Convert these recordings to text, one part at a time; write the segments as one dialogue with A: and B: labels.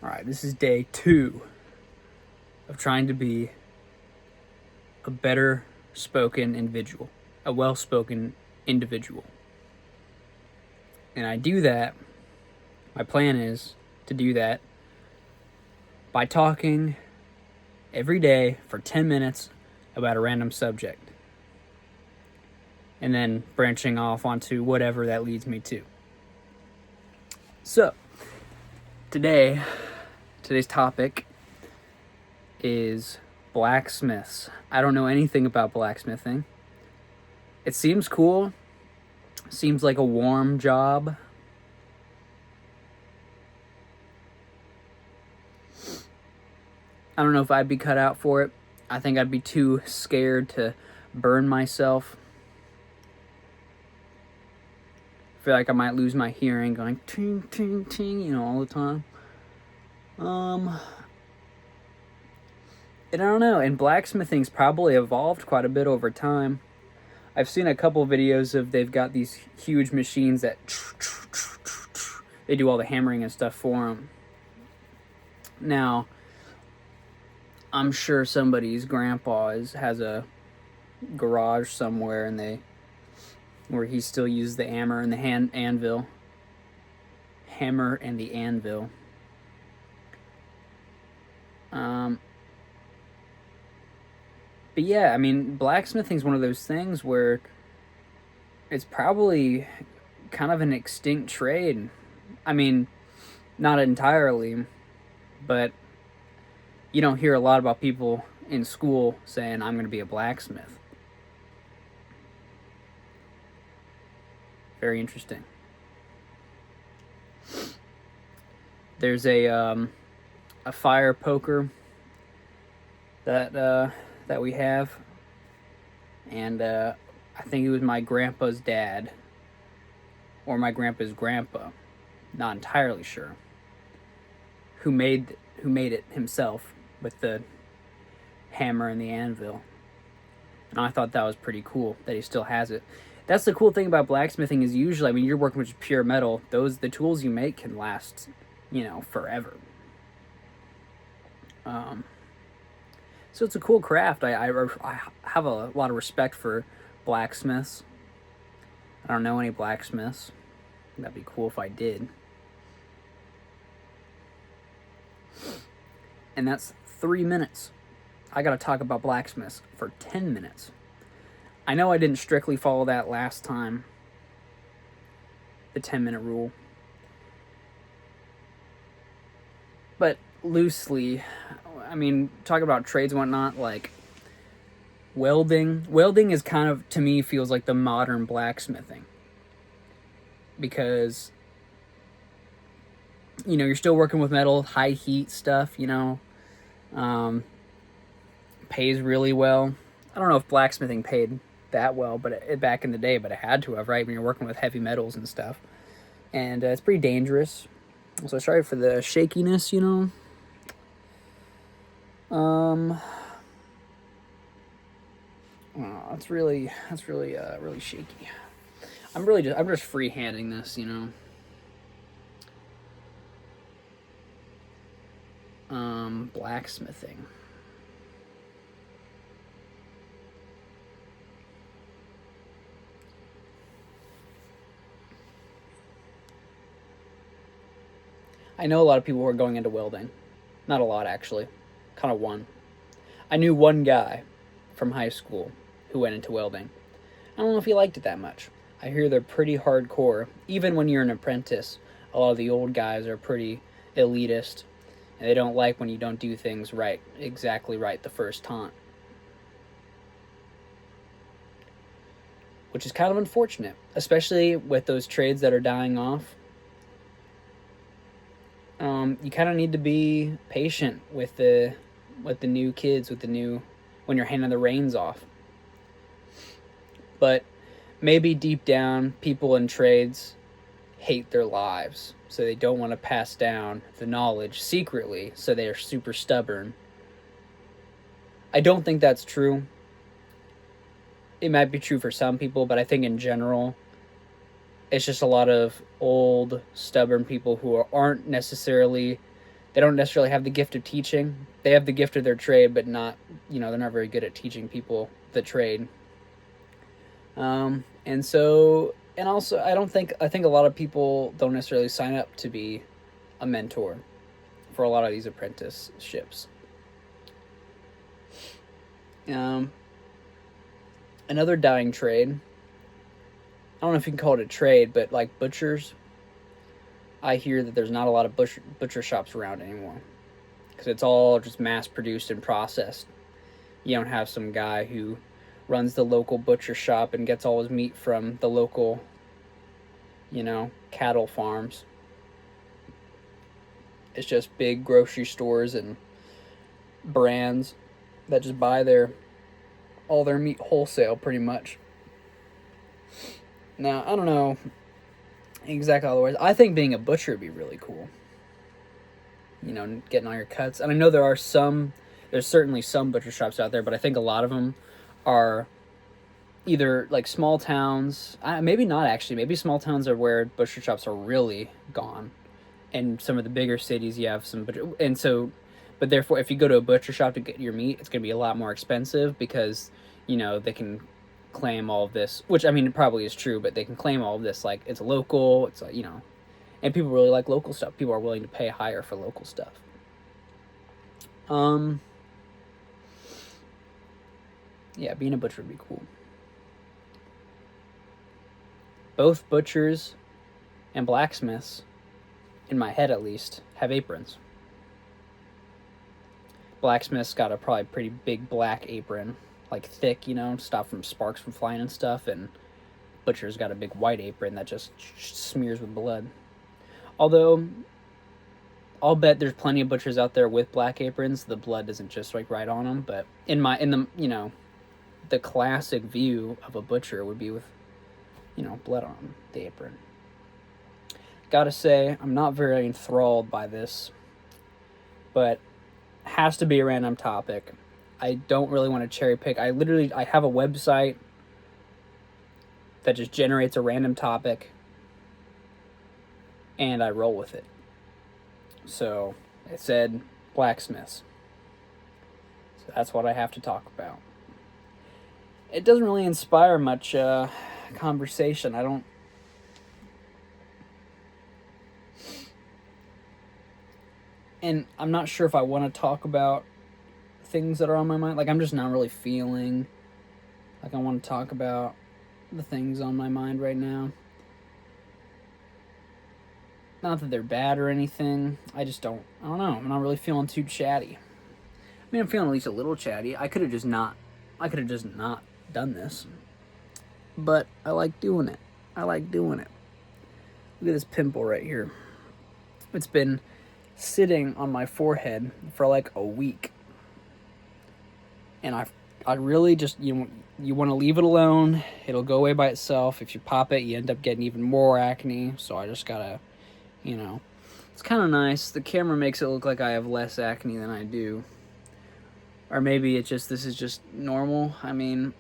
A: Alright, this is day 2 of trying to be a better spoken individual, a well-spoken individual. And I do that, my plan is to do that by talking every day for 10 minutes about a random subject. And then branching off onto whatever that leads me to. So, today's topic is blacksmiths. I don't know anything about blacksmithing. It seems cool. Seems like a warm job. I don't know if I'd be cut out for it. I think I'd be too scared to burn myself. I feel like I might lose my hearing going ting, ting, ting, all the time. And I don't know, and blacksmithing's probably evolved quite a bit over time. I've seen a couple videos of they've got these huge machines that they do all the hammering and stuff for them. Now, I'm sure somebody's grandpa has a garage somewhere and where he still uses the hammer and the anvil. Hammer and the anvil. But yeah, I mean, blacksmithing's one of those things where it's probably kind of an extinct trade. I mean, not entirely, but you don't hear a lot about people in school saying, I'm going to be a blacksmith. Very interesting. There's a fire poker that we have, and I think it was my grandpa's dad or my grandpa's grandpa, not entirely sure, who made it himself with the hammer and the anvil. And I thought that was pretty cool that he still has it. That's the cool thing about blacksmithing is usually, I mean, you're working with pure metal. The tools you make can last, forever. So it's a cool craft. I have a lot of respect for blacksmiths. I don't know any blacksmiths. That'd be cool if I did. And that's 3 minutes. I gotta talk about blacksmiths for 10 minutes. I know I didn't strictly follow that last time, the 10-minute rule. But loosely, I mean, talk about trades and whatnot, like welding. Welding is kind of, to me, feels like the modern blacksmithing. Because, you're still working with metal, high heat stuff, pays really well. I don't know if blacksmithing paid that well, but back in the day, but it had to have, right? When you're working with heavy metals and stuff. And it's pretty dangerous. So sorry for the shakiness, It's really shaky. I'm just freehanding this, blacksmithing. I know a lot of people who are going into welding. Not a lot, actually. Kind of one. I knew one guy from high school who went into welding. I don't know if he liked it that much. I hear they're pretty hardcore. Even when you're an apprentice, a lot of the old guys are pretty elitist, and they don't like when you don't do things exactly right the first time. Which is kind of unfortunate, especially with those trades that are dying off. You kind of need to be patient with the new kids, when you're handing the reins off. But maybe deep down, people in trades hate their lives, so they don't want to pass down the knowledge secretly, so they're super stubborn. I don't think that's true. It might be true for some people, but I think in general, it's just a lot of old, stubborn people who aren't necessarily They don't necessarily have the gift of teaching. They have the gift of their trade, but not, they're not very good at teaching people the trade. And so, and also, I think a lot of people don't necessarily sign up to be a mentor for a lot of these apprenticeships. Another dying trade, I don't know if you can call it a trade, but like butchers, I hear that there's not a lot of butcher shops around anymore because it's all just mass produced and processed. You don't have some guy who runs the local butcher shop and gets all his meat from the local, cattle farms. It's just big grocery stores and brands that just buy all their meat wholesale pretty much. Now, I don't know exactly otherwise. I think being a butcher would be really cool. Getting all your cuts. And I know there's certainly some butcher shops out there, but I think a lot of them are either like small towns. Maybe not actually. Maybe small towns are where butcher shops are really gone. And some of the bigger cities, you have some butcher. And so, but therefore, if you go to a butcher shop to get your meat, it's going to be a lot more expensive because, they can claim all of this, which I mean, it probably is true, but they can claim all of this like it's local, it's like, and people really like local stuff. People are willing to pay higher for local stuff. Yeah, being a butcher would be cool. Both butchers and blacksmiths, in my head at least, have aprons. Blacksmith's got a probably pretty big black apron, like thick, stop from sparks from flying and stuff, and butcher's got a big white apron that just smears with blood. Although, I'll bet there's plenty of butchers out there with black aprons. The blood doesn't just like right on them, but in the classic view of a butcher would be with, blood on the apron. Gotta say, I'm not very enthralled by this, but has to be a random topic. I don't really want to cherry pick. I have a website that just generates a random topic and I roll with it. So it said blacksmiths. So that's what I have to talk about. It doesn't really inspire much conversation. And I'm not sure if I want to talk about things that are on my mind. Like, I'm just not really feeling like I want to talk about the things on my mind right now. Not that they're bad or anything. I don't know. I'm not really feeling too chatty. I mean, I'm feeling at least a little chatty. I could have just not done this. But I like doing it. Look at this pimple right here. It's been sitting on my forehead for like a week. And I really just, you want to leave it alone. It'll go away by itself. If you pop it, you end up getting even more acne. So I just gotta, it's kind of nice. The camera makes it look like I have less acne than I do. Or maybe this is just normal. I mean,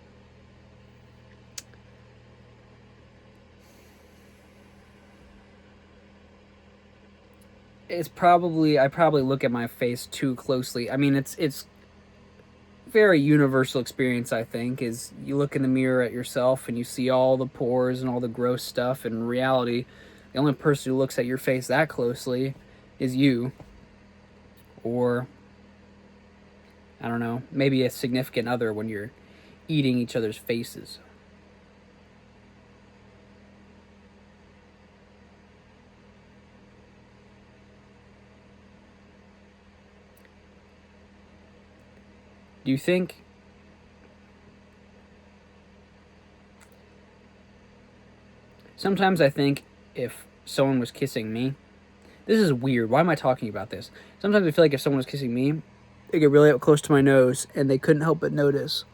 A: I probably look at my face too closely. I mean, it's very universal experience, I think, is you look in the mirror at yourself and you see all the pores and all the gross stuff. In reality, the only person who looks at your face that closely is you. Or, I don't know, maybe a significant other when you're eating each other's faces. Do you think sometimes I think if someone was kissing me, this is weird. Why am I talking about this? Sometimes I feel like if someone was kissing me, they get really up close to my nose and they couldn't help but notice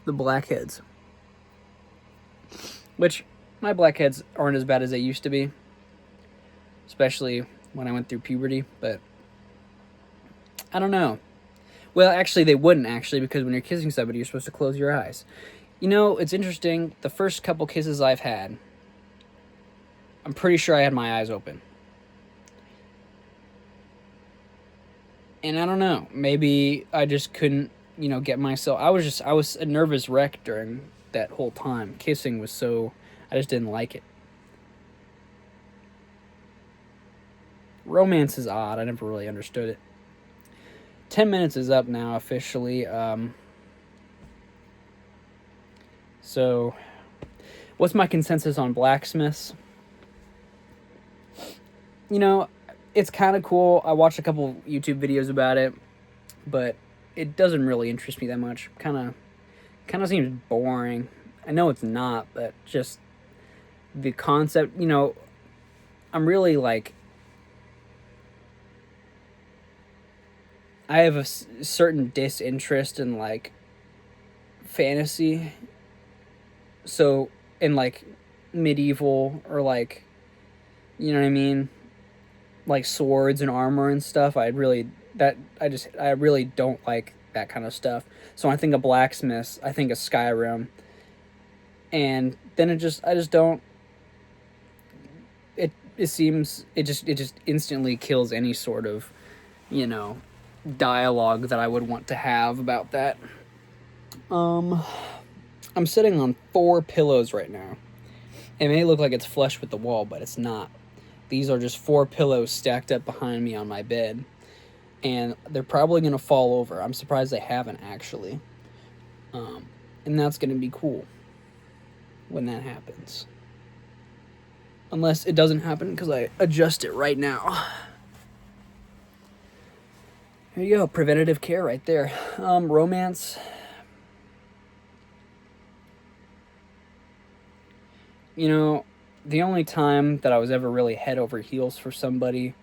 A: the blackheads. Which, my blackheads aren't as bad as they used to be. Especially when I went through puberty, but I don't know. Well, actually, they wouldn't, because when you're kissing somebody, you're supposed to close your eyes. It's interesting. The first couple kisses I've had, I'm pretty sure I had my eyes open. And I don't know, maybe I just couldn't, get myself. I was a nervous wreck during that whole time. Kissing was so, I just didn't like it. Romance is odd. I never really understood it. 10 minutes is up now officially. So, what's my consensus on Blacksmiths? It's kind of cool. I watched a couple YouTube videos about it, but it doesn't really interest me that much. Kind of seems boring. I know it's not, but just the concept, I'm really like, I have a certain disinterest in like fantasy. So, in like medieval or like, you know what I mean? Like swords and armor and stuff. I really don't like that kind of stuff. So when I think of Blacksmiths, I think of Skyrim. And then I just don't, it seems it just instantly kills any sort of, dialogue that I would want to have about that. I'm sitting on 4 pillows right now. It may look like it's flush with the wall, but it's not. These are just 4 pillows stacked up behind me on my bed. And they're probably going to fall over. I'm surprised they haven't, actually. And that's going to be cool when that happens. Unless it doesn't happen because I adjust it right now. There you go. Preventative care right there. Romance. The only time that I was ever really head over heels for somebody,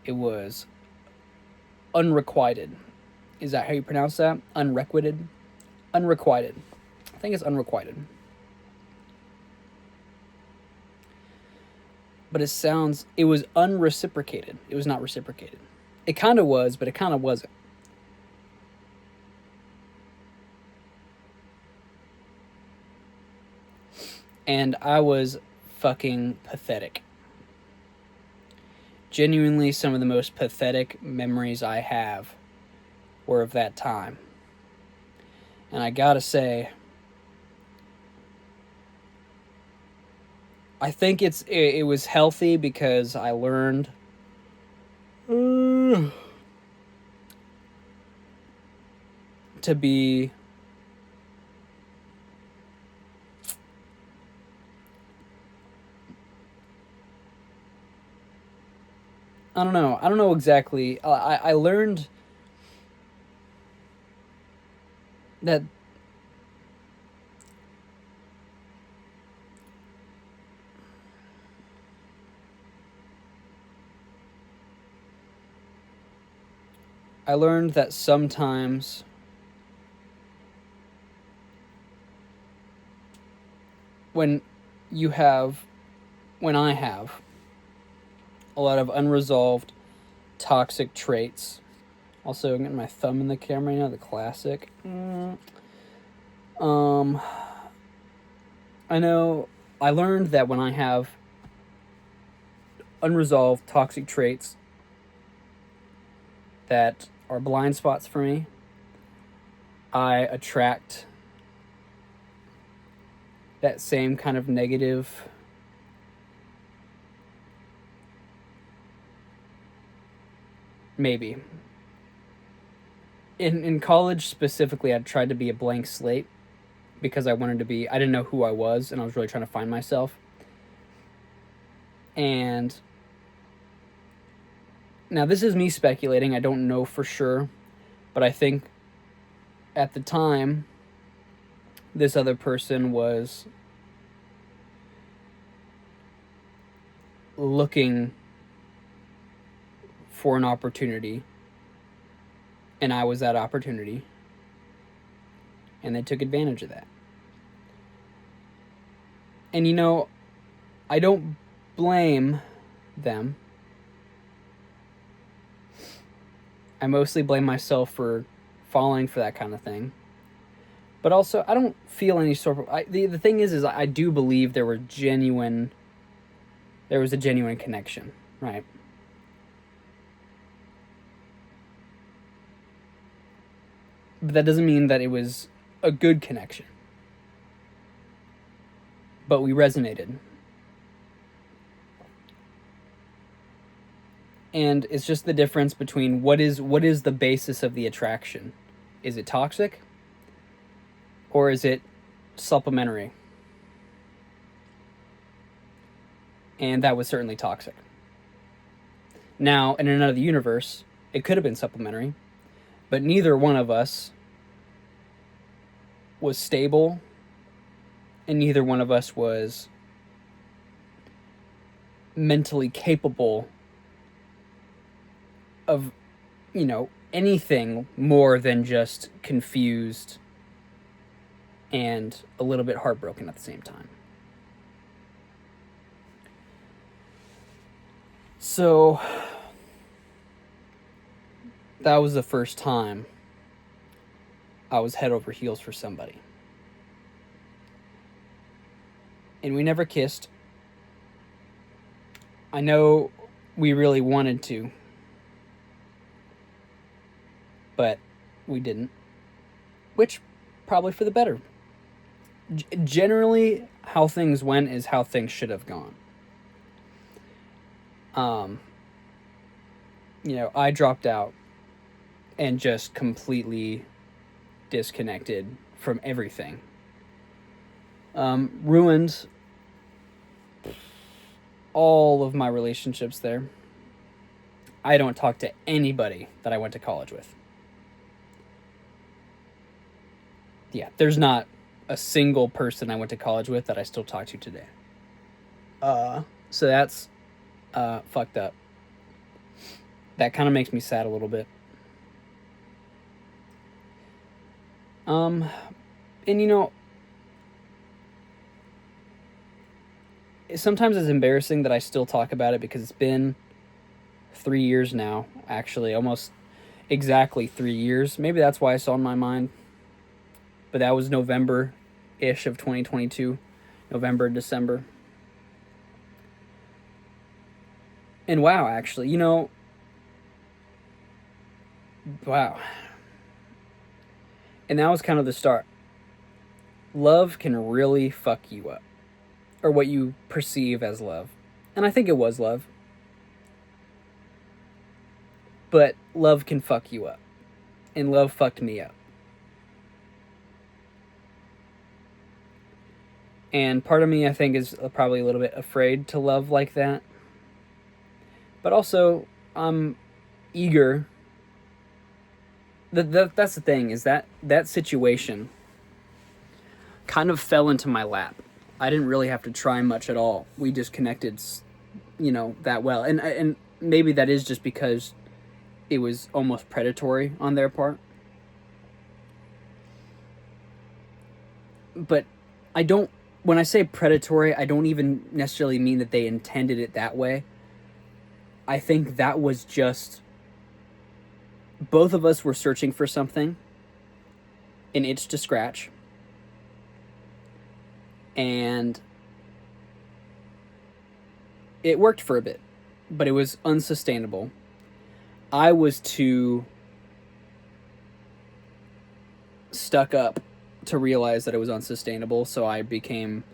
A: it was unrequited. Is that how you pronounce that? Unrequited? Unrequited. I think it's unrequited. But it was unreciprocated. It was not reciprocated. It kind of was, but it kind of wasn't. And I was fucking pathetic. Genuinely, some of the most pathetic memories I have were of that time. And I gotta say, I think it was healthy because I learned to be I don't know. I don't know exactly. I learned that sometimes when I have a lot of unresolved toxic traits. Also, I'm getting my thumb in the camera right now, the classic. I know I learned that when I have unresolved toxic traits that are blind spots for me, I attract that same kind of negative maybe. In college specifically, I tried to be a blank slate because I didn't know who I was, and I was really trying to find myself. And now this is me speculating, I don't know for sure, but I think at the time, this other person was looking for an opportunity, and I was that opportunity, and they took advantage of that. And I don't blame them. I mostly blame myself for falling for that kind of thing. But also, I don't feel any sort of... The thing is I do believe there was a genuine connection, right? But that doesn't mean that it was a good connection. But we resonated. And it's just the difference between what is the basis of the attraction. Is it toxic? Or is it supplementary? And that was certainly toxic. Now, in another universe, it could have been supplementary, but neither one of us was stable, and neither one of us was mentally capable of, anything more than just confused and a little bit heartbroken at the same time. So that was the first time I was head over heels for somebody. And we never kissed. I know we really wanted to, but we didn't. Which, probably for the better. Generally, how things went is how things should have gone. I dropped out and just completely disconnected from everything. Ruined all of my relationships there. I don't talk to anybody that I went to college with. Yeah, there's not a single person I went to college with that I still talk to today. So that's fucked up. That kind of makes me sad a little bit. And sometimes it's embarrassing that I still talk about it because it's been 3 years now, actually, almost exactly 3 years. Maybe that's why it's on my mind. But that was November-ish of 2022. November, December. And wow, actually, wow. And that was kind of the start. Love can really fuck you up. Or what you perceive as love. And I think it was love. But love can fuck you up. And love fucked me up. And part of me, I think, is probably a little bit afraid to love like that. But also, I'm eager. That's the thing, is that situation kind of fell into my lap. I didn't really have to try much at all. We just connected, that well. And maybe that is just because it was almost predatory on their part. But when I say predatory, I don't even necessarily mean that they intended it that way. I think that was just, both of us were searching for something, an itch to scratch. And it worked for a bit, but it was unsustainable. I was too stuck up to realize that it was unsustainable, so I became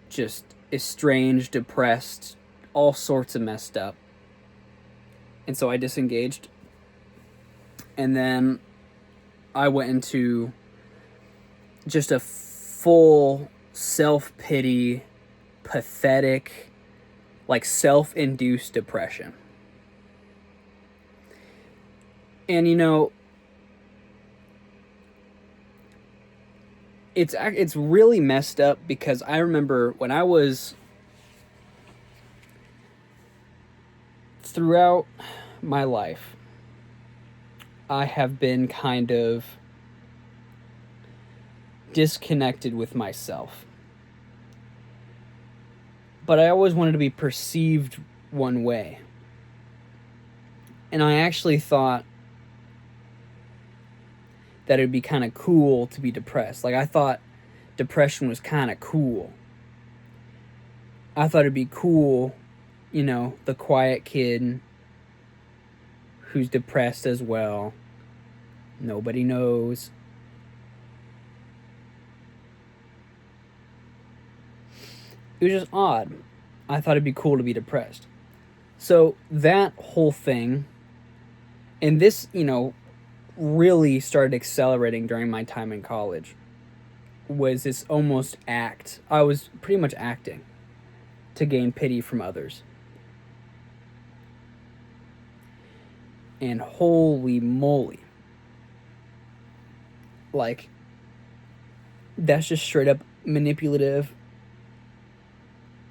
A: just estranged, depressed, all sorts of messed up. And so I disengaged. And then I went into just a full self-pity, pathetic, self-induced depression. And it's really messed up because I remember when I was, throughout my life, I have been kind of disconnected with myself. But I always wanted to be perceived one way. And I actually thought that it'd be kind of cool to be depressed. I thought depression was kind of cool. I thought it'd be cool, the quiet kid who's depressed as well. Nobody knows. It was just odd. I thought it'd be cool to be depressed. So that whole thing, and this, really started accelerating during my time in college, was this almost act. I was pretty much acting to gain pity from others. And holy moly. Like, that's just straight up manipulative.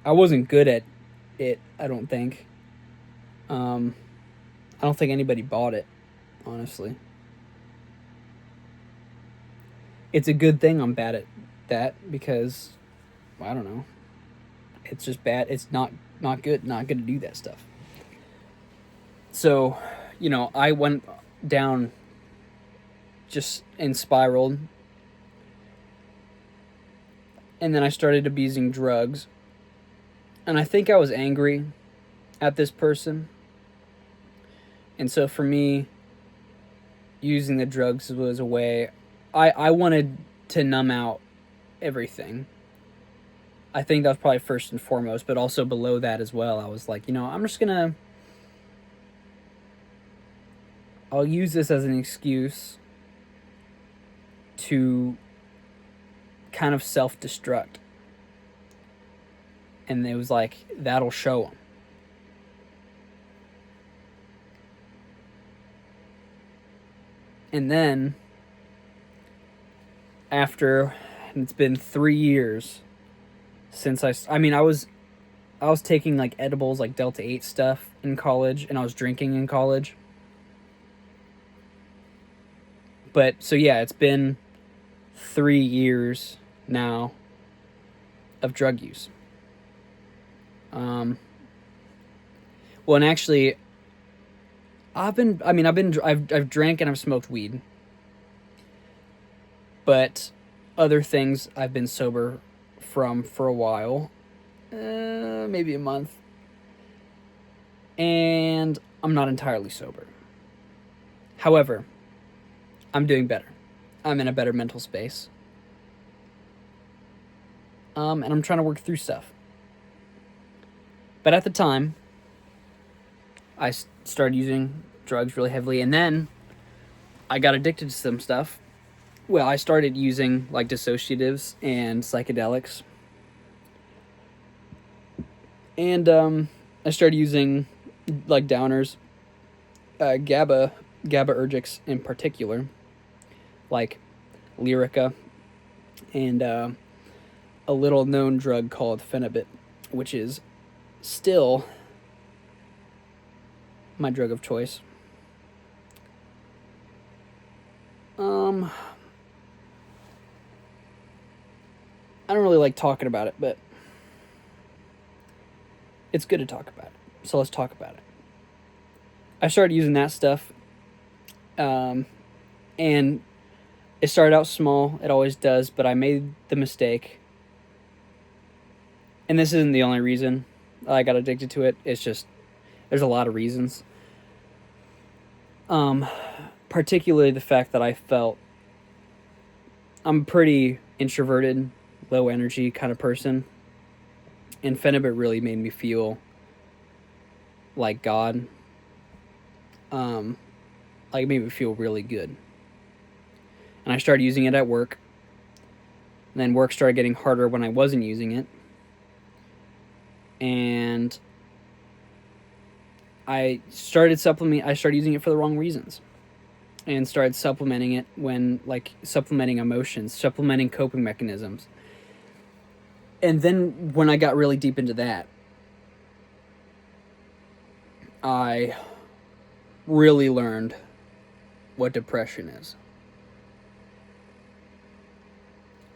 A: I wasn't good at it, I don't think. I don't think anybody bought it, honestly. It's a good thing I'm bad at that because, I don't know. It's just bad. It's not good. Not good to do that stuff. So, I went down just and spiraled. And then I started abusing drugs. And I think I was angry at this person. And so for me, using the drugs was a way. I wanted to numb out everything. I think that was probably first and foremost, but also below that as well. I was like, I'm just gonna. I'll use this as an excuse to kind of self-destruct. And it was like, that'll show them. And then, after, it's been 3 years since I was taking like edibles, like Delta 8 stuff in college, and I was drinking in college. But, so yeah, it's been 3 years now of drug use. Well, and actually, I've drank and I've smoked weed. But other things I've been sober from for a while. Maybe a month. And I'm not entirely sober. However, I'm doing better. I'm in a better mental space. And I'm trying to work through stuff. But at the time, I started using drugs really heavily, and then I got addicted to some stuff. Well, I started using like dissociatives and psychedelics. And I started using like downers, GABAergics in particular, like Lyrica, and a little known drug called Phenibut, which is still my drug of choice. I don't really like talking about it, but it's good to talk about it. So let's talk about it. I started using that stuff, and it started out small. It always does, but I made the mistake. And this isn't the only reason I got addicted to it. It's just, there's a lot of reasons. Particularly the fact that I felt I'm pretty introverted, low energy kind of person. And Phenibut really made me feel like God. Like it made me feel really good. And I started using it at work. And then work started getting harder when I wasn't using it. And I started using it for the wrong reasons. And started supplementing it when, like, supplementing emotions, supplementing coping mechanisms. And then when I got really deep into that, I really learned what depression is.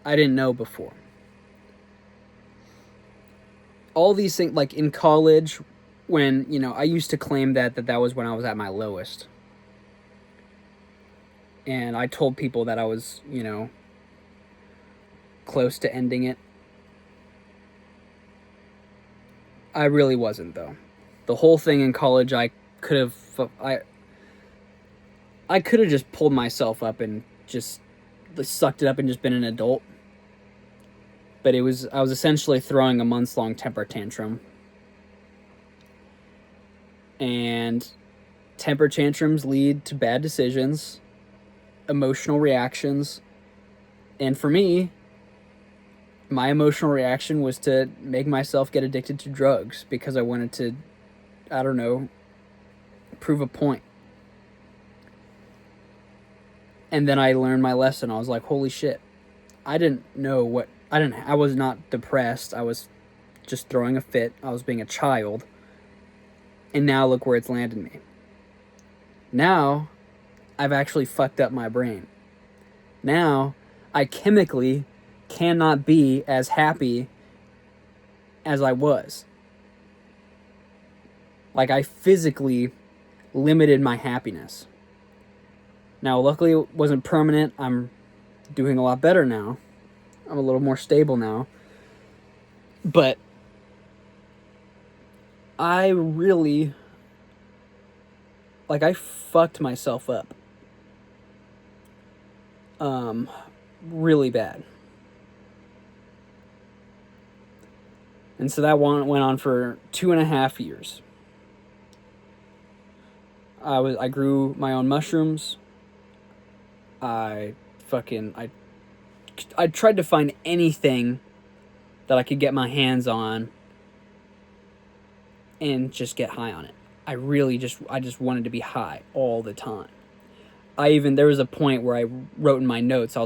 A: I didn't know before. All these things, like in college, when, I used to claim that was when I was at my lowest. And I told people that I was, close to ending it. I really wasn't, though. The whole thing in college, I I could have just pulled myself up and just sucked it up and just been an adult. But I was essentially throwing a months-long temper tantrum. And temper tantrums lead to bad decisions, emotional reactions. And for me, my emotional reaction was to make myself get addicted to drugs because I wanted to, I don't know, prove a point. And then I learned my lesson. I was like, holy shit. I was not depressed. I was just throwing a fit. I was being a child. And now look where it's landed me. Now, I've actually fucked up my brain. Now, I chemically cannot be as happy as I was. Like, I physically limited my happiness. Now, luckily, it wasn't permanent. I'm doing a lot better now. I'm a little more stable now. But I really, I fucked myself up. Really bad. And so that went on for 2.5 years. I grew my own mushrooms. I tried to find anything that I could get my hands on and just get high on it. I just wanted to be high all the time. There was a point where I wrote in my notes, I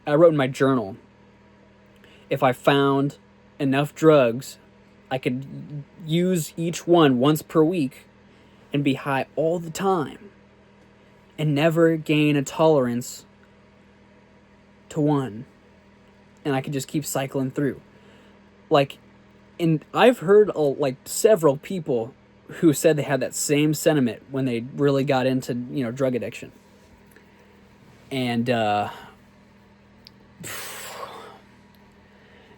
A: wrote in my journal, if I found enough drugs, I could use each one once per week and be high all the time and never gain a tolerance to one. And I could just keep cycling through. And I've heard several people who said they had that same sentiment when they really got into, drug addiction. And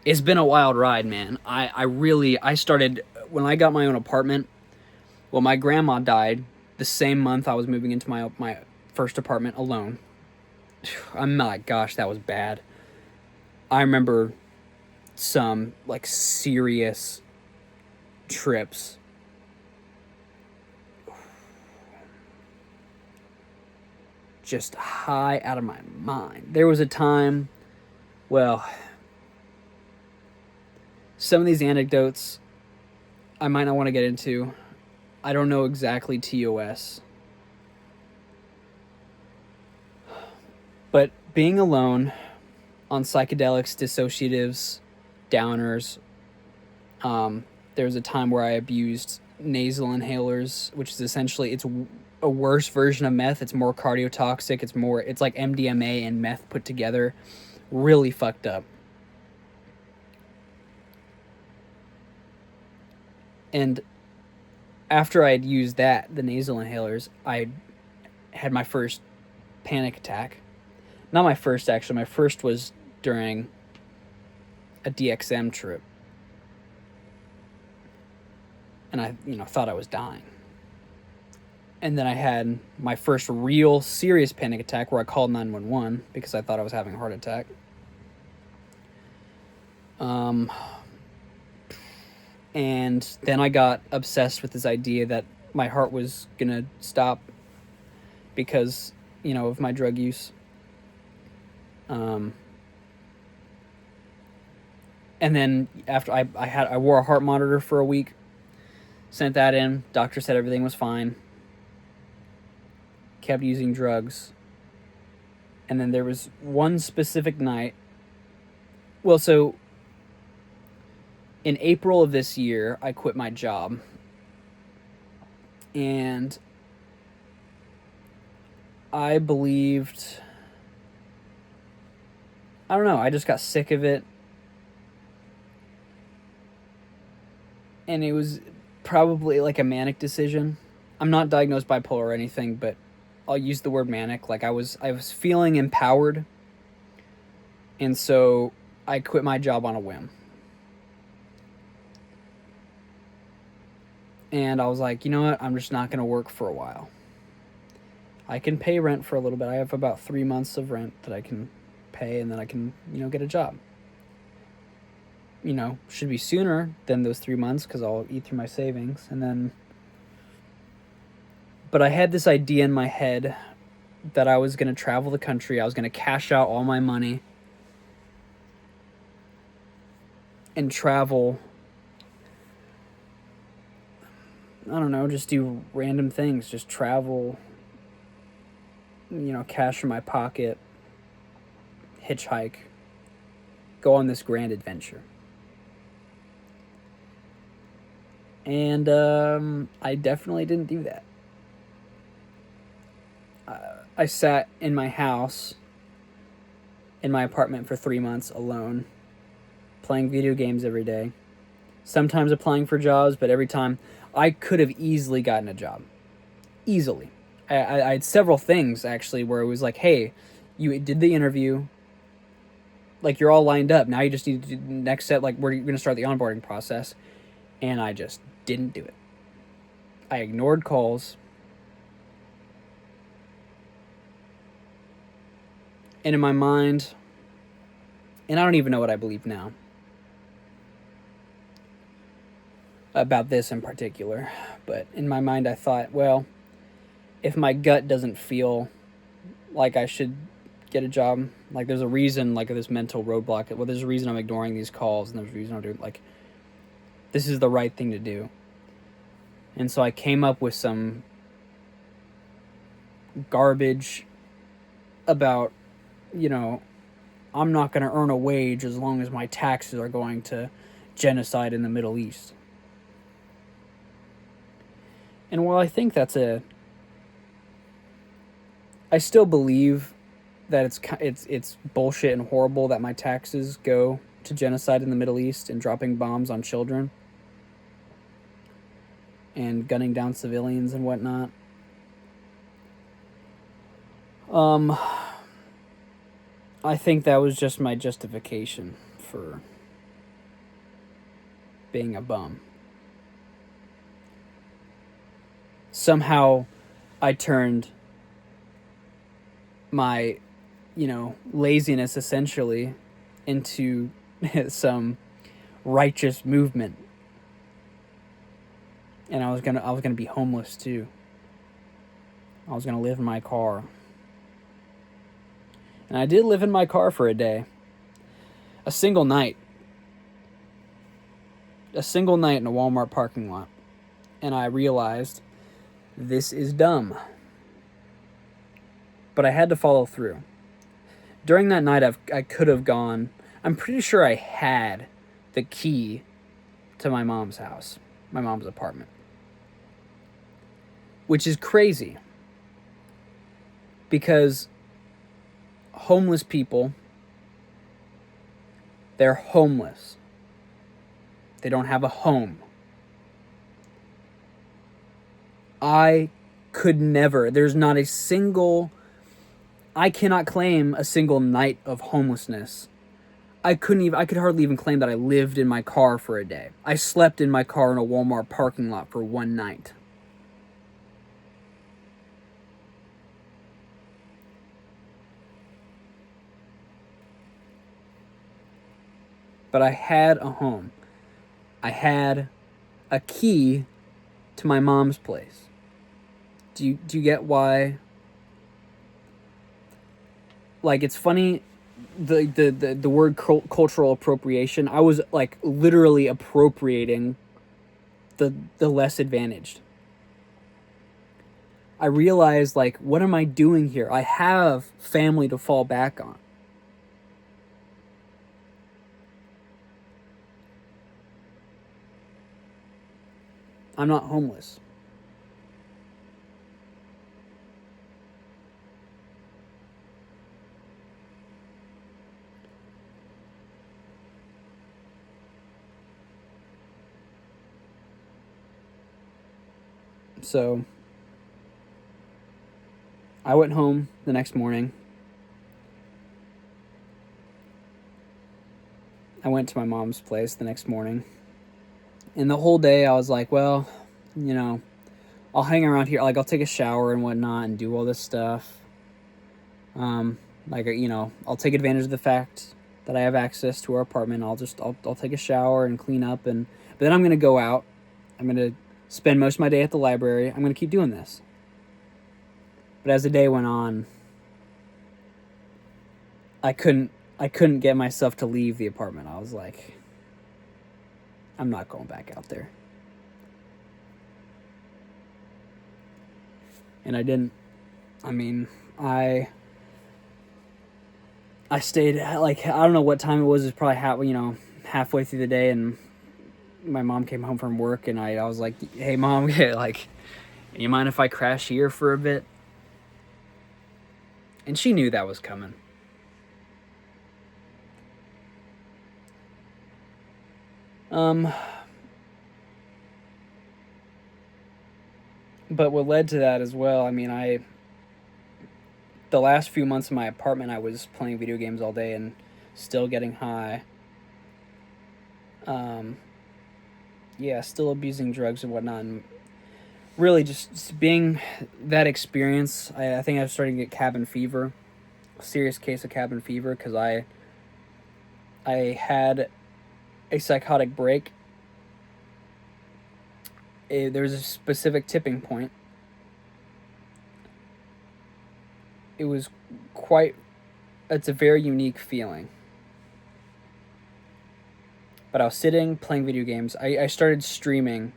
A: it's been a wild ride, man. I started, when I got my own apartment, well, my grandma died the same month I was moving into my first apartment alone. Oh my gosh, that was bad. I remember some, serious trips. Just high out of my mind. There was a time, some of these anecdotes I might not want to get into. I don't know exactly TOS. But being alone on psychedelics, dissociatives, downers, there was a time where I abused nasal inhalers, which is essentially, it's a worse version of meth. It's more cardiotoxic. It's like MDMA and meth put together. Really fucked up. And after I had used the nasal inhalers, I had my first panic attack. Not my first, actually. My first was during a DXM trip. And I, thought I was dying. And then I had my first real serious panic attack where I called 911 because I thought I was having a heart attack. And then I got obsessed with this idea that my heart was going to stop because, of my drug use. And then after I wore a heart monitor for a week, sent that in, doctor said everything was fine, kept using drugs. And then there was one specific night, so in April of this year, I quit my job. And I believed, I don't know, I just got sick of it. And it was probably like a manic decision. I'm not diagnosed bipolar or anything, but I'll use the word manic. I was feeling empowered. And so I quit my job on a whim. And I was like, you know what? I'm just not going to work for a while. I can pay rent for a little bit. I have about 3 months of rent that I can pay, and then I can, get a job. Should be sooner than those 3 months because I'll eat through my savings. And then, but I had this idea in my head that I was going to travel the country. I was going to cash out all my money and travel. I don't know, just do random things. Just travel, cash in my pocket, hitchhike, go on this grand adventure. And I definitely didn't do that. I sat in my house, in my apartment for 3 months alone, playing video games every day. Sometimes applying for jobs, but every time I could have easily gotten a job. Easily. I had several things, actually, where it was like, hey, you did the interview. Like, you're all lined up. Now you just need to do the next step. Like, we're going to start the onboarding process. And I just didn't do it. I ignored calls. And in my mind, and I don't even know what I believe now about this in particular, but in my mind I thought, well, if my gut doesn't feel like I should get a job, like there's a reason, like this mental roadblock, well, there's a reason I'm ignoring these calls, and there's a reason I'm doing, like, this is the right thing to do. And so I came up with some garbage about, I'm not going to earn a wage as long as my taxes are going to genocide in the Middle East. And while I think I still believe that it's bullshit and horrible that my taxes go to genocide in the Middle East and dropping bombs on children and gunning down civilians and whatnot. I think that was just my justification for being a bum. Somehow I turned my, laziness essentially into some righteous movement. And I was gonna be homeless too. I was gonna live in my car. And I did live in my car for a day. A single night. A single night in a Walmart parking lot. And I realized, this is dumb. But I had to follow through. During that night, I could have gone. I'm pretty sure I had the key to my mom's house. My mom's apartment. Which is crazy. Because homeless people, they're homeless. They don't have a home. I could never, there's not a single, I cannot claim a single night of homelessness. I could hardly even claim that I lived in my car for a day. I slept in my car in a Walmart parking lot for one night. But I had a home. I had a key to my mom's place. Do you get why? Like, it's funny, the word cultural appropriation. I was like literally appropriating the less advantaged. I realized, like, what am I doing here? I have family to fall back on. I'm not homeless. So I went home the next morning. I went to my mom's place the next morning. And the whole day I was like, well, I'll hang around here. Like, I'll take a shower and whatnot and do all this stuff. Like, I'll take advantage of the fact that I have access to our apartment. I'll take a shower and clean up, but then I'm gonna go out. I'm gonna spend most of my day at the library. I'm gonna keep doing this. But as the day went on, I couldn't get myself to leave the apartment. I was like, I'm not going back out there. And I didn't. I mean, I stayed, like, I don't know what time it was. It was probably halfway through the day, and my mom came home from work, and I was like, hey, Mom, like, you mind if I crash here for a bit? And she knew that was coming. But what led to that as well, I mean, the last few months in my apartment, I was playing video games all day and still getting high. Yeah, still abusing drugs and whatnot. And really, just being that experience, I think I was starting to get cabin fever, a serious case of cabin fever, because I had a psychotic break. There was a specific tipping point. It's a very unique feeling. But I was sitting, playing video games. I started streaming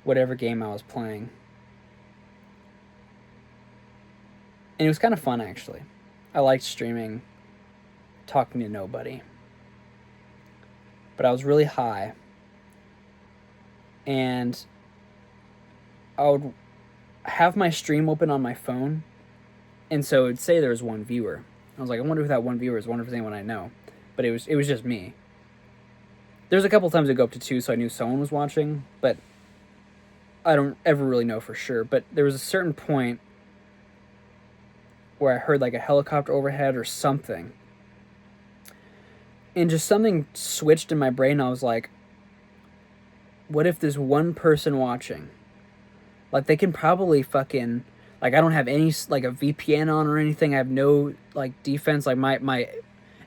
A: whatever game I was playing. And it was kind of fun, actually. I liked streaming, talking to nobody. But I was really high. And I would have my stream open on my phone, and so it'd say there was one viewer. I was like, I wonder who that one viewer is. I wonder if it's anyone I know. But it was just me. There's a couple times I'd go up to 2, so I knew someone was watching, but I don't ever really know for sure. But there was a certain point where I heard like a helicopter overhead or something, and just something switched in my brain. I was like, what if there's one person watching? Like, they can probably fucking, like, I don't have any, like, a VPN on or anything. I have no, like, defense. Like, my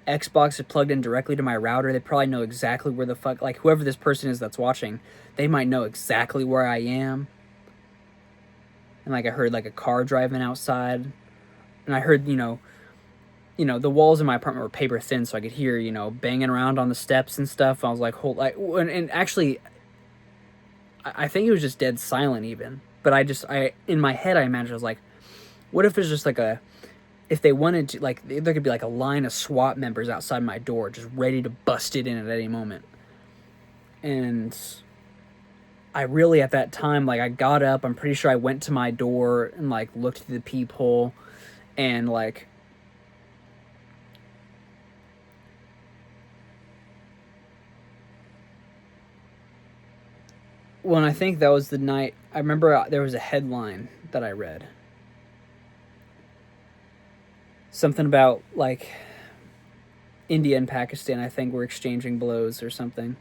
A: Xbox is plugged in directly to my router. They probably know exactly where the fuck, like, whoever this person is that's watching, they might know exactly where I am. And, like, I heard, like, a car driving outside. And I heard, the walls in my apartment were paper thin, so I could hear, banging around on the steps and stuff. I was like, and actually, I think it was just dead silent even. But in my head, I imagined, I was like, what if there's just like if they wanted to, like, there could be like a line of SWAT members outside my door just ready to bust it in at any moment. And I really, at that time, like, I got up, I'm pretty sure I went to my door and, like, looked through the peephole, and, like, when I think that was the night, I remember there was a headline that I read. Something about, like, India and Pakistan, I think, were exchanging blows or something.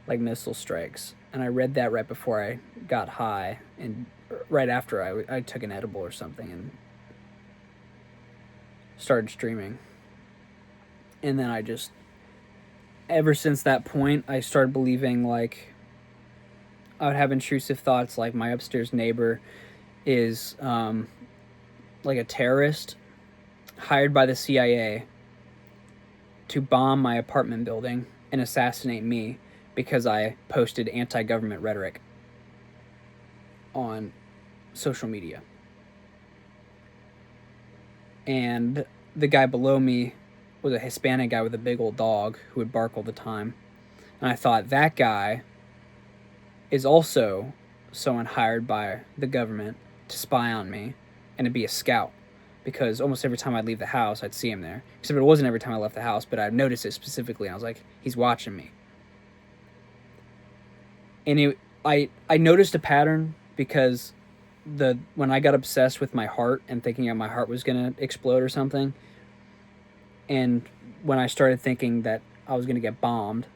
A: Like missile strikes. And I read that right before I got high, and right after I took an edible or something and started streaming. And then ever since that point, I started believing, like, I would have intrusive thoughts like my upstairs neighbor is like a terrorist hired by the CIA to bomb my apartment building and assassinate me because I posted anti-government rhetoric on social media. And the guy below me was a Hispanic guy with a big old dog who would bark all the time. And I thought, that guy is also someone hired by the government to spy on me and to be a scout, because almost every time I'd leave the house, I'd see him there. Except it wasn't every time I left the house, but I noticed it specifically, and I was like, he's watching me. And I noticed a pattern because when I got obsessed with my heart and thinking that my heart was going to explode or something, and when I started thinking that I was going to get bombed,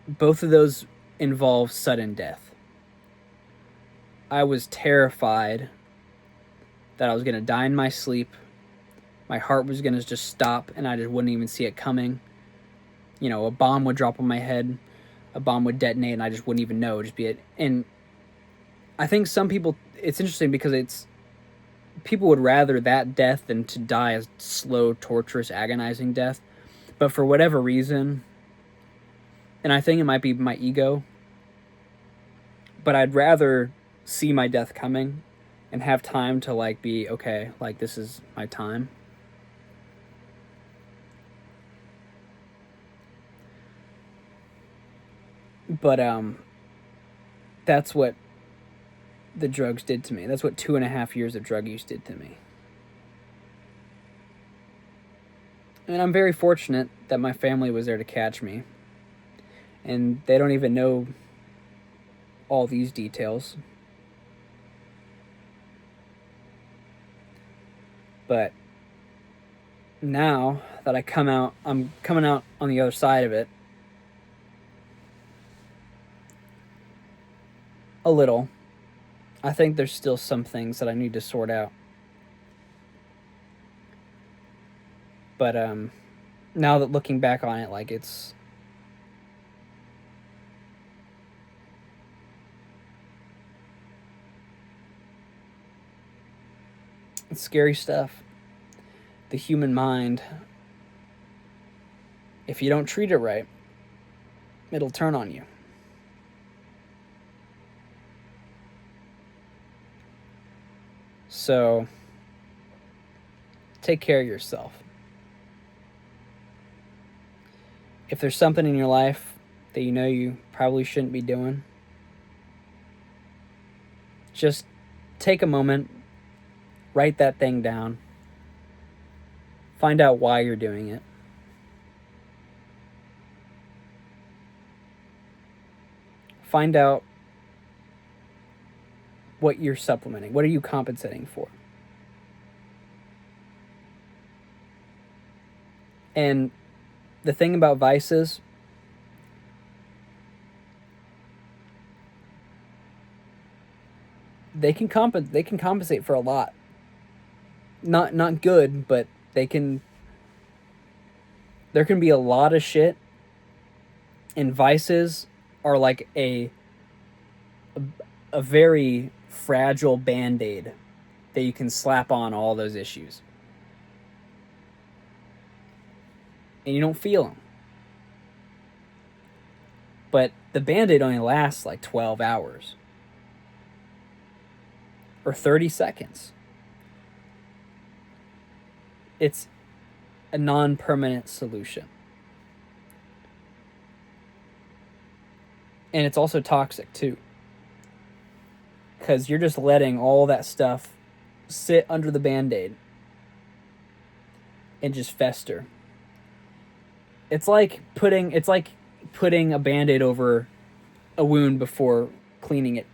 A: both of those involve sudden death. I was terrified that I was going to die in my sleep. My heart was going to just stop and I just wouldn't even see it coming. You know, a bomb would drop on my head, a bomb would detonate, and I just wouldn't even know. It'd just be it. And I think some people, it's interesting because people would rather that death than to die a slow, torturous, agonizing death. But for whatever reason, and I think it might be my ego, but I'd rather see my death coming and have time to like be okay, like this is my time. But that's what the drugs did to me. That's what 2.5 years of drug use did to me. And I'm very fortunate that my family was there to catch me. And they don't even know all these details. But now that I'm coming out on the other side of it. A little. I think there's still some things that I need to sort out. But now that looking back on it, like it's scary stuff. The human mind, if you don't treat it right, it'll turn on you. So, take care of yourself. If there's something in your life that you know you probably shouldn't be doing, just take a moment, write that thing down, find out why you're doing it. Find out what you're supplementing. What are you compensating for? And the thing about vices, they can compensate for a lot. Not good, but there can be a lot of shit, and vices are like a very fragile band-aid that you can slap on all those issues. And you don't feel them. But the band-aid only lasts like 12 hours. Or 30 seconds. It's a non-permanent solution. And it's also toxic too. Because you're just letting all that stuff sit under the Band-Aid and just fester. It's like putting a Band-Aid over a wound before cleaning it.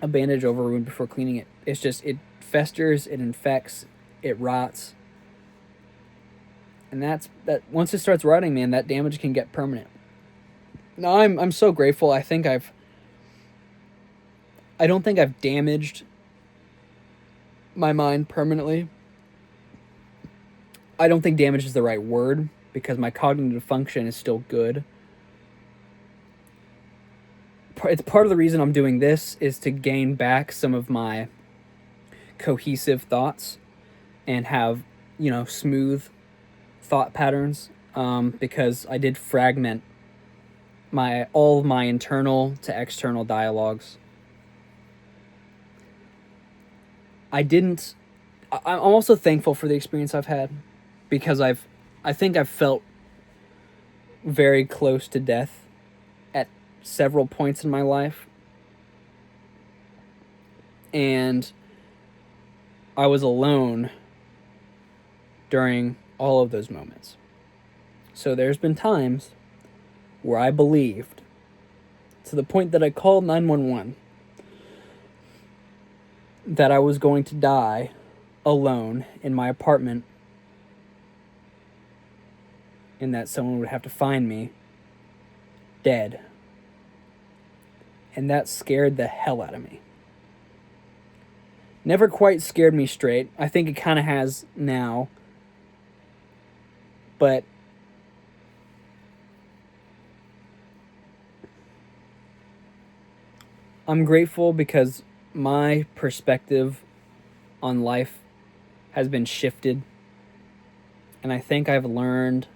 A: A bandage over a wound before cleaning it. It's just, it festers, it infects, it rots. And that once it starts rotting, man, that damage can get permanent. Now I'm so grateful. I don't think I've damaged my mind permanently. I don't think damage is the right word because my cognitive function is still good. It's part of the reason I'm doing this is to gain back some of my cohesive thoughts and have, smooth thought patterns, because I did fragment all of my internal to external dialogues. I'm also thankful for the experience I've had because I think I've felt very close to death at several points in my life. And I was alone during all of those moments. So there's been times where I believed, to the point that I called 911, that I was going to die alone in my apartment and that someone would have to find me dead. And that scared the hell out of me. Never quite scared me straight. I think it kind of has now. But I'm grateful because my perspective on life has been shifted. And I think I've learned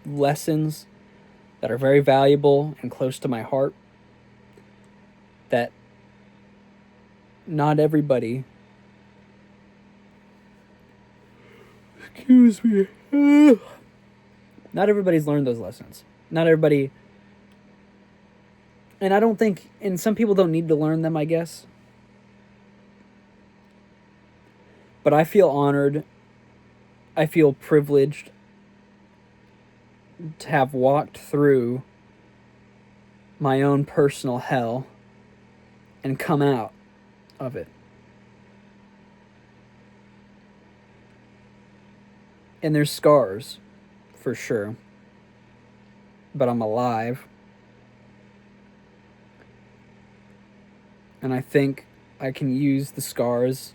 A: lessons that are very valuable and close to my heart. That not everybody... Excuse me. Not everybody's learned those lessons. Not everybody... And I don't think... And some people don't need to learn them, I guess. But I feel honored. I feel privileged to have walked through my own personal hell and come out of it. And there's scars, for sure. But I'm alive. And I think I can use the scars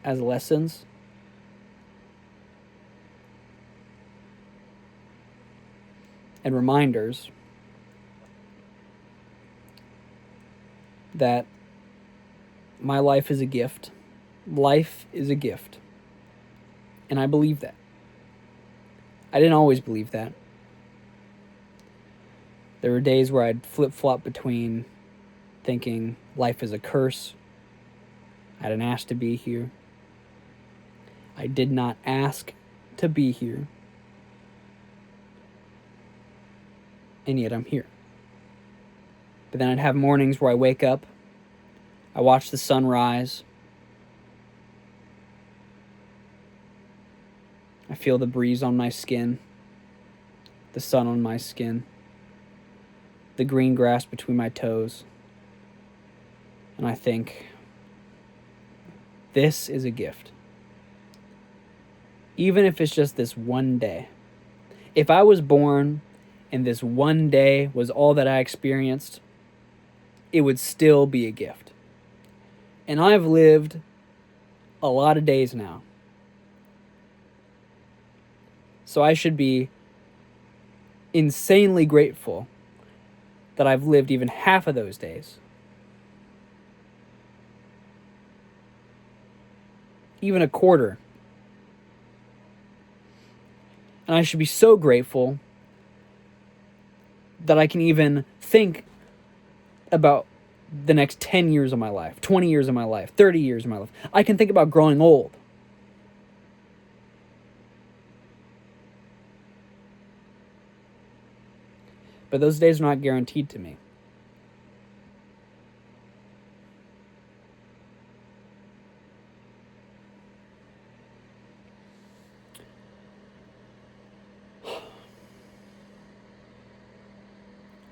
A: as lessons. And reminders that my life is a gift. Life is a gift. And I believe that. I didn't always believe that. There were days where I'd flip-flop between thinking life is a curse. I didn't ask to be here. I did not ask to be here. And yet I'm here. But then I'd have mornings where I wake up, I watch the sun rise, I feel the breeze on my skin, the sun on my skin, the green grass between my toes, and I think, this is a gift. Even if it's just this one day. If I was born and this one day was all that I experienced, it would still be a gift. And I've lived a lot of days now. So I should be insanely grateful that I've lived even half of those days. Even a quarter. And I should be so grateful that I can even think about the next 10 years of my life, 20 years of my life, 30 years of my life. I can think about growing old. But those days are not guaranteed to me.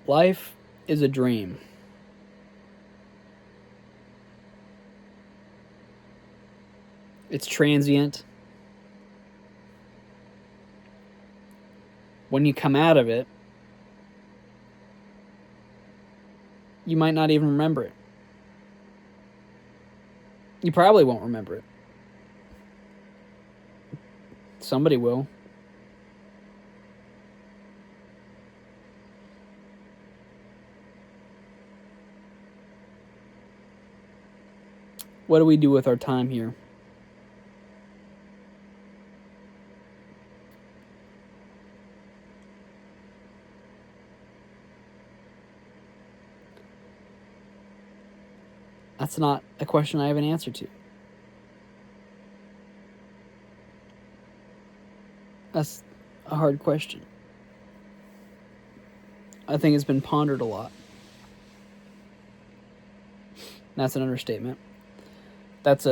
A: Life is a dream. It's transient. When you come out of it, you might not even remember it. You probably won't remember it. Somebody will. What do we do with our time here? That's not a question I have an answer to. That's a hard question. I think it's been pondered a lot. That's an understatement. That's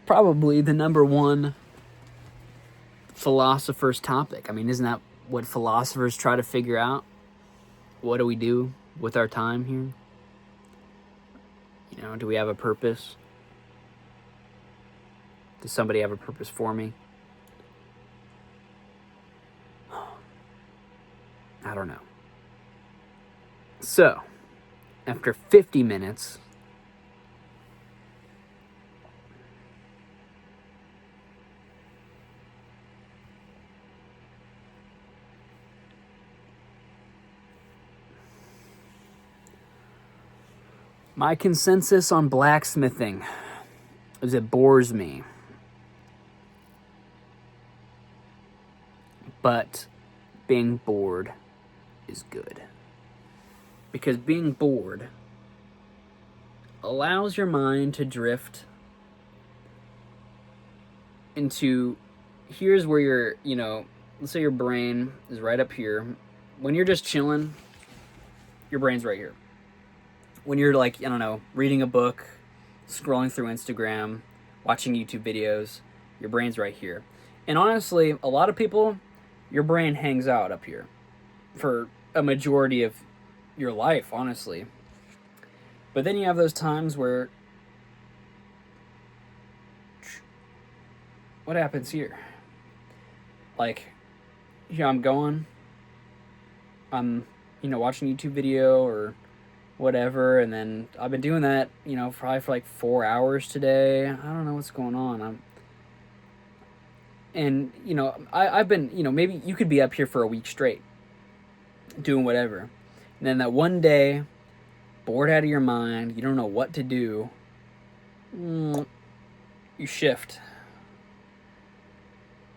A: probably the number one philosopher's topic. I mean, isn't that what philosophers try to figure out? What do we do with our time here? You know, do we have a purpose? Does somebody have a purpose for me? I don't know. So, after 50 minutes, my consensus on blacksmithing is it bores me. But being bored is good. Because being bored allows your mind to drift into, here's where your, let's say your brain is right up here. When you're just chilling, your brain's right here. When you're like, I don't know, reading a book, scrolling through Instagram, watching YouTube videos, your brain's right here. And honestly, a lot of people, your brain hangs out up here for a majority of your life, honestly. But then you have those times where, what happens here? Like, here I'm going, I'm, watching a YouTube video or whatever, and then I've been doing that, probably for like 4 hours today. I don't know what's going on. I've been, maybe you could be up here for a week straight, doing whatever. And then that one day, bored out of your mind, you don't know what to do, you shift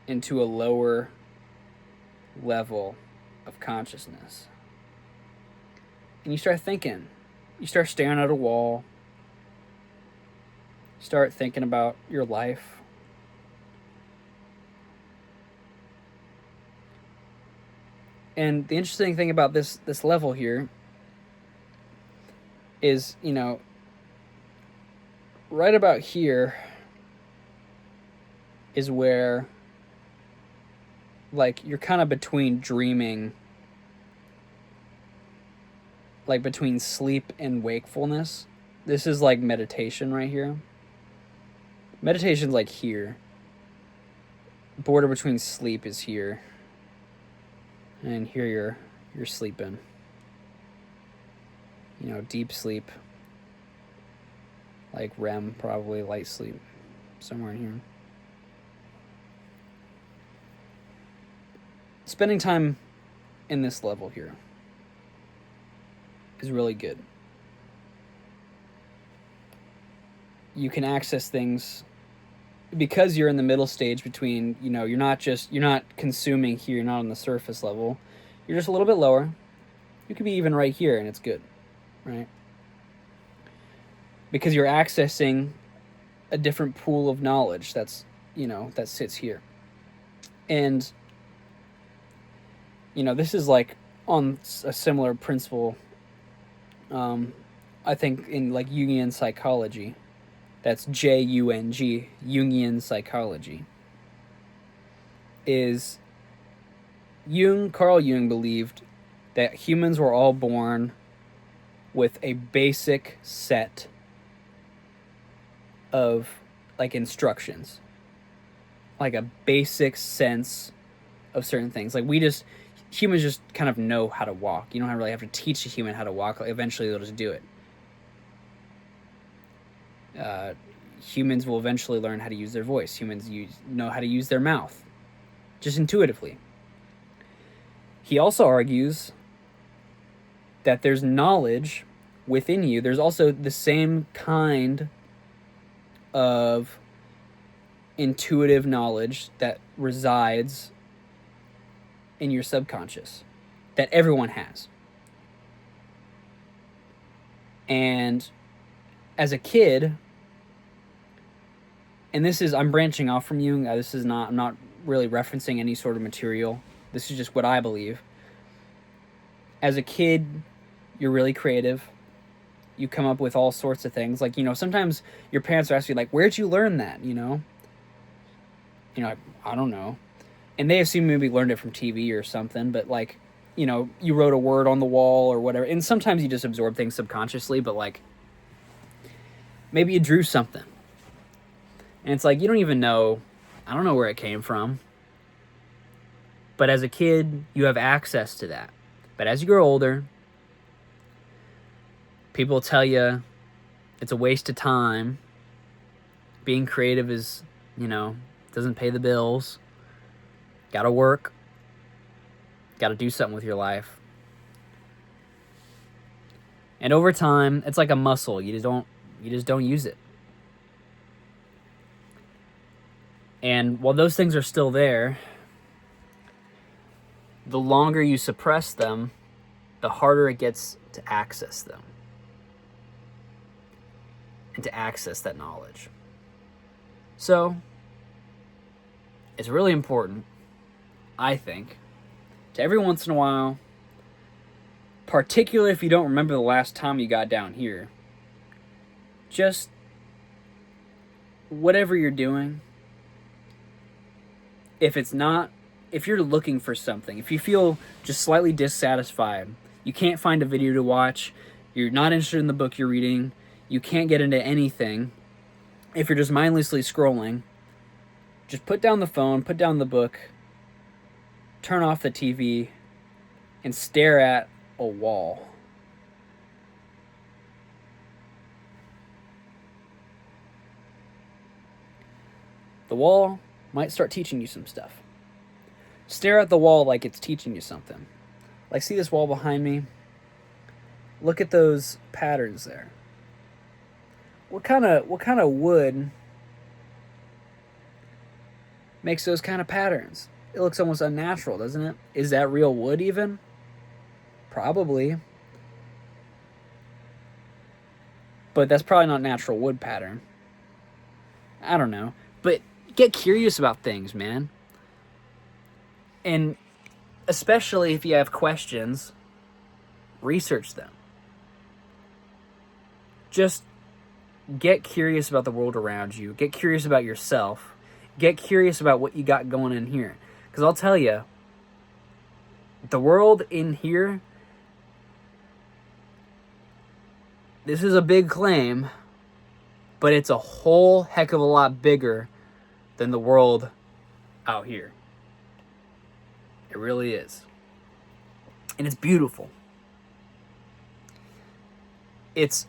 A: into a lower level of consciousness. And you start thinking. You start staring at a wall. Start thinking about your life. And the interesting thing about this level here is, right about here is where, like, you're kind of between dreaming, like between sleep and wakefulness. This is like meditation right here. Meditation's like here. Border between sleep is here. And here you're sleeping. Deep sleep. Like REM, probably light sleep. Somewhere in here. Spending time in this level here is really good. You can access things because you're in the middle stage between, you're not consuming here, you're not on the surface level. You're just a little bit lower. You could be even right here and it's good, right? Because you're accessing a different pool of knowledge that's, that sits here. And, this is like on a similar principle, I think in like Jungian psychology. That's Jung, Jungian psychology. Is Carl Jung believed that humans were all born with a basic set of like instructions. Like a basic sense of certain things. Like humans just kind of know how to walk. You don't really have to teach a human how to walk. Like eventually they'll just do it. Humans will eventually learn how to use their voice. Humans know how to use their mouth, just intuitively. He also argues that there's knowledge within you. There's also the same kind of intuitive knowledge that resides in your subconscious that everyone has. And as a kid, and I'm branching off from Jung. I'm not really referencing any sort of material. This is just what I believe. As a kid, you're really creative. You come up with all sorts of things. Like, sometimes your parents will ask you, like, where'd you learn that, I don't know. And they assume maybe learned it from TV or something, but, like, you wrote a word on the wall or whatever. And sometimes you just absorb things subconsciously, but, like, maybe you drew something. And it's like, you don't even know, I don't know where it came from. But as a kid, you have access to that. But as you grow older, people tell you it's a waste of time. Being creative is, doesn't pay the bills. Gotta work. Gotta do something with your life. And over time, it's like a muscle. You just don't use it. And while those things are still there, the longer you suppress them, the harder it gets to access them. And to access that knowledge. So, it's really important, I think, to every once in a while, particularly if you don't remember the last time you got down here, just whatever you're doing, if you're looking for something, if you feel just slightly dissatisfied, you can't find a video to watch, you're not interested in the book you're reading, you can't get into anything, if you're just mindlessly scrolling, just put down the phone, put down the book, turn off the TV, and stare at a wall. The wall might start teaching you some stuff. Stare at the wall like it's teaching you something. Like, see this wall behind me? Look at those patterns there. What kind of wood makes those kind of patterns? It looks almost unnatural, doesn't it? Is that real wood even? Probably. But that's probably not natural wood pattern. I don't know. But get curious about things, man. And especially if you have questions, research them. Just get curious about the world around you. Get curious about yourself. Get curious about what you got going in here. Because I'll tell you, the world in here, this is a big claim, but it's a whole heck of a lot bigger than the world out here. It really is. And it's beautiful. It's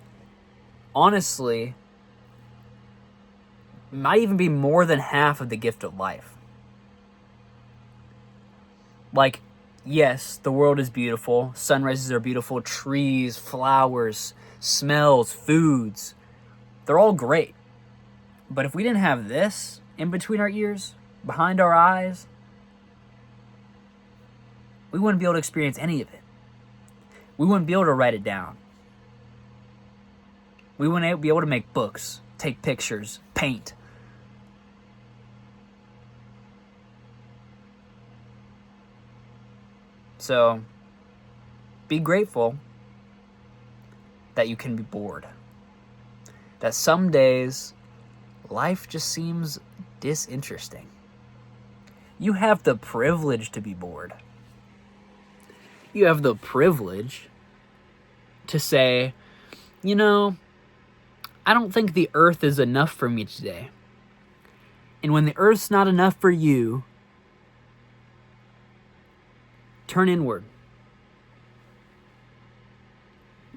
A: honestly might even be more than half of the gift of life. Like, yes, the world is beautiful. Sunrises are beautiful. Trees, flowers, smells, foods. They're all great. But if we didn't have this in between our ears, behind our eyes, we wouldn't be able to experience any of it. We wouldn't be able to write it down. We wouldn't be able to make books, take pictures, paint. So, be grateful that you can be bored. That some days, life just seems disinteresting. You have the privilege to be bored. You have the privilege to say, I don't think the earth is enough for me today. And when the earth's not enough for you, turn inward.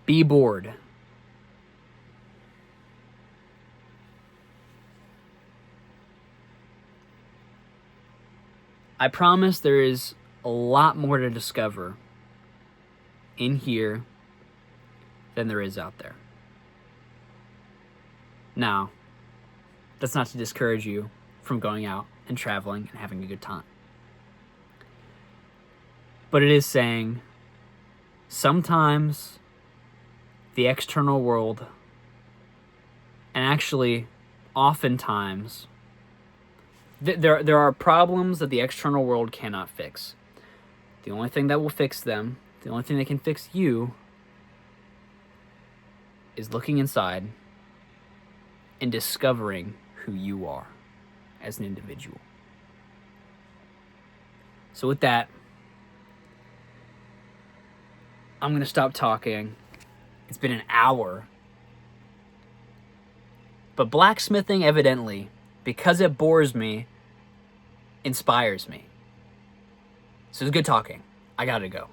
A: Be bored. I promise there is a lot more to discover in here than there is out there. Now, that's not to discourage you from going out and traveling and having a good time. But it is saying sometimes the external world, and actually oftentimes, there are problems that the external world cannot fix. The only thing that will fix them, the only thing that can fix you, is looking inside and discovering who you are as an individual. So with that, I'm going to stop talking. It's been an hour. But blacksmithing, evidently, because it bores me, inspires me. So it's good talking. I gotta go.